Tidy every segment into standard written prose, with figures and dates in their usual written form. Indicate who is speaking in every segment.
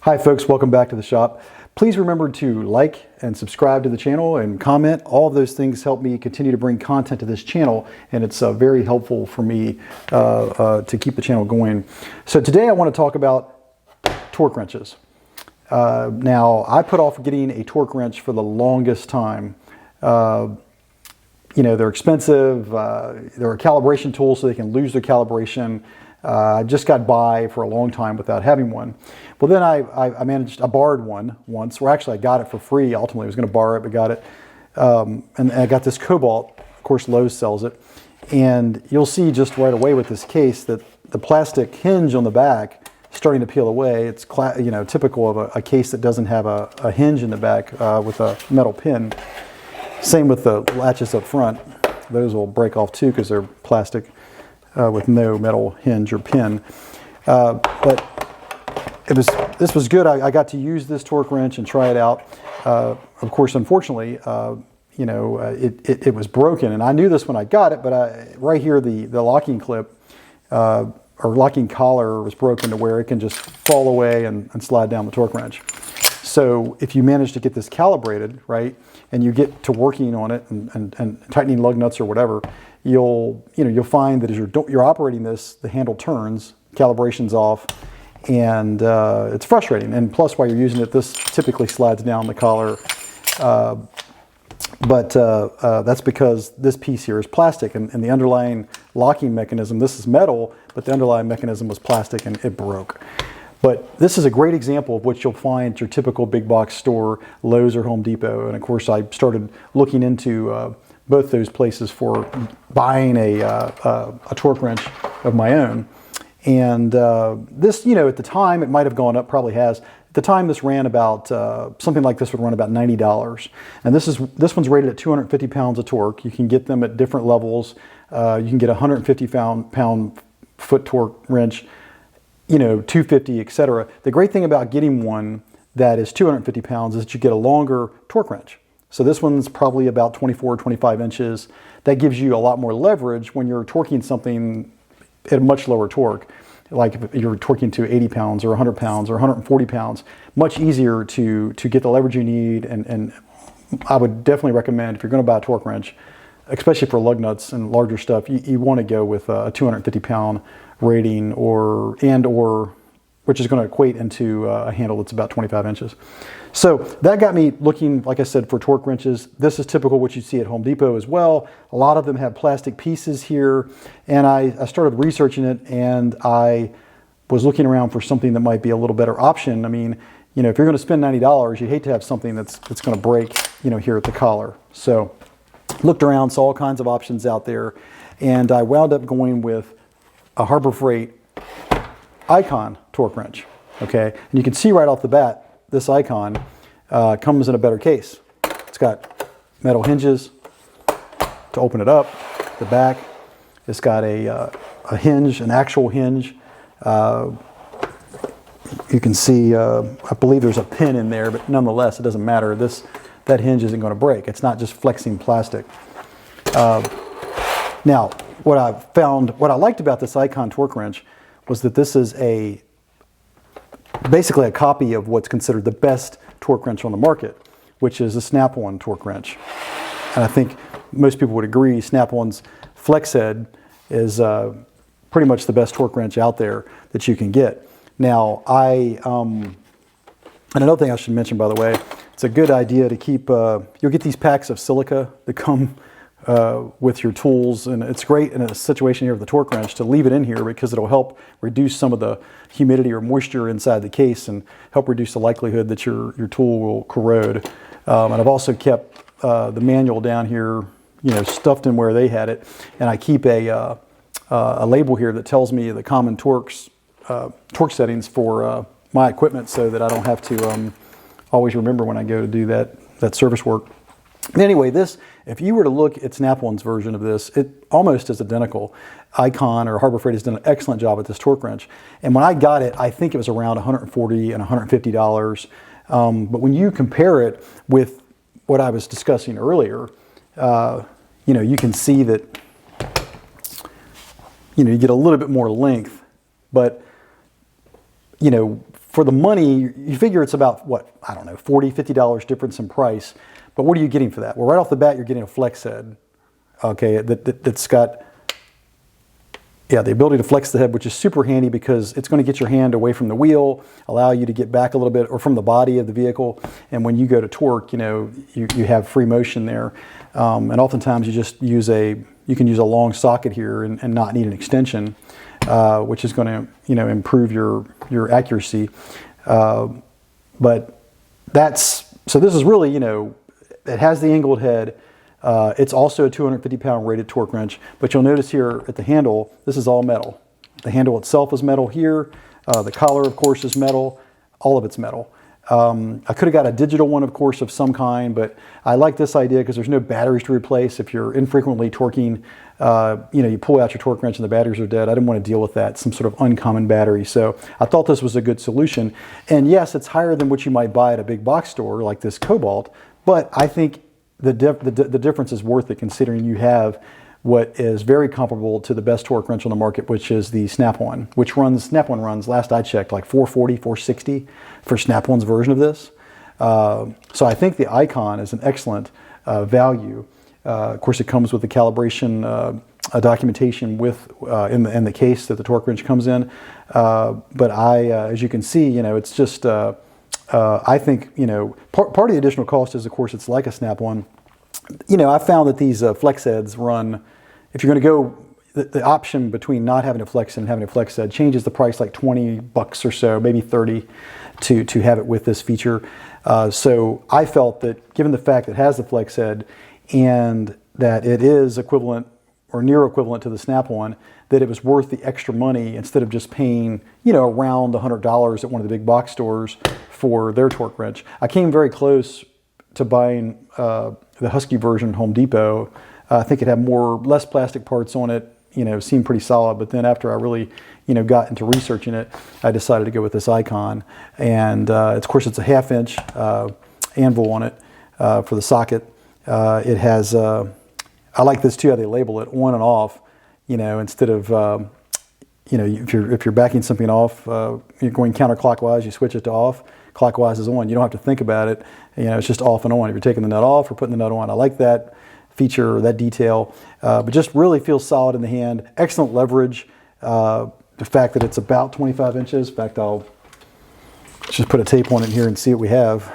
Speaker 1: Hi folks, welcome back to the shop. Please remember to like and subscribe to the channel and comment. All of those things help me continue to bring content to this channel, and it's very helpful for me to keep the channel going. So today I want to talk about torque wrenches. Now, I put off getting a torque wrench for the longest time. You know, they're expensive, they're a calibration tool so they can lose their calibration. I just got by for a long time without having one. Well, then I borrowed one once, or actually I got it for free. Ultimately, I was going to borrow it, but got it. And I got this Cobalt. Of course, Lowe's sells it. And you'll see just right away with this case that the plastic hinge on the back is starting to peel away. It's typical of a case that doesn't have a hinge in the back with a metal pin. Same with the latches up front. Those will break off too because they're plastic with no metal hinge or pin. But this was good. I got to use this torque wrench and try it out. Of course, unfortunately, it was broken, and I knew this when I got it. But right here, the locking clip or locking collar was broken to where it can just fall away and slide down the torque wrench. So if you manage to get this calibrated, right, and you get to working on it and tightening lug nuts or whatever, you'll find that as you're operating this, the handle turns, calibration's off, and it's frustrating. And plus, while you're using it, this typically slides down the collar. But that's because this piece here is plastic, and the underlying locking mechanism, this is metal, but the underlying mechanism was plastic and it broke. But this is a great example of what you'll find at your typical big box store, Lowe's or Home Depot. And of course, I started looking into both those places for buying a torque wrench of my own. And this, at the time, it might have gone up, probably has. At the time, this ran about, something like this would run about $90. And this one's rated at 250 pounds of torque. You can get them at different levels. You can get a 150 pound foot torque wrench, 250, etc. The great thing about getting one that is 250 pounds is that you get a longer torque wrench. So this one's probably about 24, 25 inches. That gives you a lot more leverage when you're torquing something at a much lower torque. Like if you're torquing to 80 pounds or 100 pounds or 140 pounds, much easier to get the leverage you need. And I would definitely recommend, if you're going to buy a torque wrench, especially for lug nuts and larger stuff, you want to go with a 250 pound rating or which is going to equate into a handle that's about 25 inches. So that got me looking, like I said, for torque wrenches. This is typical what you see at Home Depot as well. A lot of them have plastic pieces here, and I started researching it, and I was looking around for something that might be a little better option. I mean, if you're going to spend $90, you'd hate to have something that's going to break, here at the collar. So looked around, saw all kinds of options out there, and I wound up going with a Harbor Freight Icon torque wrench. Okay, and you can see right off the bat, this Icon comes in a better case. It's got metal hinges to open it up. The back, it's got a hinge, an actual hinge. You can see, I believe there's a pin in there, but nonetheless, it doesn't matter. That hinge isn't going to break. It's not just flexing plastic. Now, what I liked about this Icon torque wrench was that this is basically a copy of what's considered the best torque wrench on the market, which is a Snap-On torque wrench. And I think most people would agree Snap-On's flex head is pretty much the best torque wrench out there that you can get. Now, and another thing I should mention, by the way, it's a good idea to keep, you'll get these packs of silica that come with your tools, and it's great in a situation here with the torque wrench to leave it in here because it'll help reduce some of the humidity or moisture inside the case and help reduce the likelihood that your tool will corrode. And I've also kept the manual down here, stuffed in where they had it, and I keep a label here that tells me the common torque settings for my equipment so that I don't have to always remember when I go to do that service work. Anyway, if you were to look at Snap-On's version of this, it almost is identical. Icon or Harbor Freight has done an excellent job at this torque wrench. And when I got it, I think it was around $140 and $150. But when you compare it with what I was discussing earlier, you can see that, you get a little bit more length, but, for the money, you figure it's about, what, I don't know, $40, $50 difference in price. But what are you getting for that? Well, right off the bat, you're getting a flex head, okay, that's got, yeah, the ability to flex the head, which is super handy because it's going to get your hand away from the wheel, allow you to get back a little bit, or from the body of the vehicle. And when you go to torque, you know, you have free motion there. And oftentimes you just use you can use a long socket here and not need an extension, which is going to, you know, improve your accuracy. But so this is really, you know, it has the angled head. It's also a 250-pound rated torque wrench, but you'll notice here at the handle, this is all metal. The handle itself is metal here. The collar, of course, is metal. All of it's metal. I could have got a digital one, of course, of some kind, but I like this idea because there's no batteries to replace. If you're infrequently torquing, you know, you pull out your torque wrench and the batteries are dead. I didn't want to deal with that, some sort of uncommon battery. So I thought this was a good solution. And yes, it's higher than what you might buy at a big box store like this Cobalt, but I think the difference is worth it considering you have what is very comparable to the best torque wrench on the market, which is the Snap-On, Snap-On runs, last I checked, like 440, 460 for Snap-On's version of this. So I think the Icon is an excellent value. Of course, it comes with the calibration documentation in the case that the torque wrench comes in. But as you can see, you know, it's just, I think, you know, part of the additional cost is, of course, it's like a Snap-On. You know, I found that these flex heads run, if you're going to go, the option between not having a flex head and having a flex head changes the price like $20 or so, maybe 30 to have it with this feature. So I felt that given the fact that it has the flex head and that it is equivalent or near equivalent to the Snap-On, that it was worth the extra money instead of just paying, you know, around $100 at one of the big box stores for their torque wrench. I came very close to buying the Husky version Home Depot. I think it had less plastic parts on it, you know, seemed pretty solid. But then after I really, you know, got into researching it, I decided to go with this Icon. And of course, it's a 1/2-inch anvil on it for the socket. It has, I like this too, how they label it on and off, you know, instead of, you know, if you're backing something off, you're going counterclockwise, you switch it to off. Clockwise is on. You don't have to think about it. You know, it's just off and on. If you're taking the nut off or putting the nut on, I like that feature or that detail. But just really feels solid in the hand. Excellent leverage. The fact that it's about 25 inches. In fact, I'll just put a tape on it here and see what we have.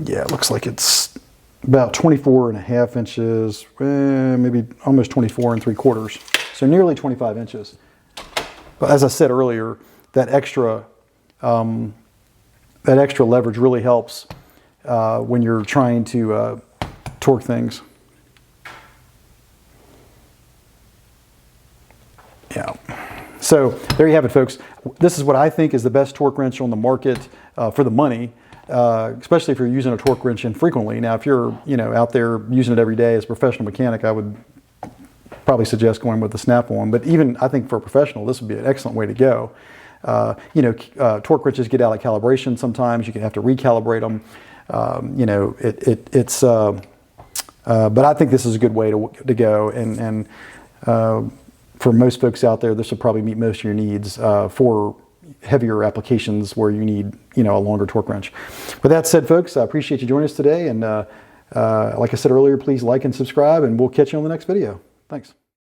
Speaker 1: Yeah, it looks like it's about 24.5 inches, maybe almost 24 3/4. So nearly 25 inches. But as I said earlier, that extra leverage really helps when you're trying to torque things. Yeah. So there you have it, folks. This is what I think is the best torque wrench on the market for the money, especially if you're using a torque wrench infrequently. Now, if you're, you know, out there using it every day as a professional mechanic, I would probably suggest going with the Snap-On. But even, I think for a professional, this would be an excellent way to go. You know, torque wrenches get out of calibration sometimes. You can have to recalibrate them. You know, but I think this is a good way to go. And for most folks out there, this will probably meet most of your needs for heavier applications where you need, you know, a longer torque wrench. With that said, folks, I appreciate you joining us today. And like I said earlier, please like and subscribe, and we'll catch you on the next video. Thanks.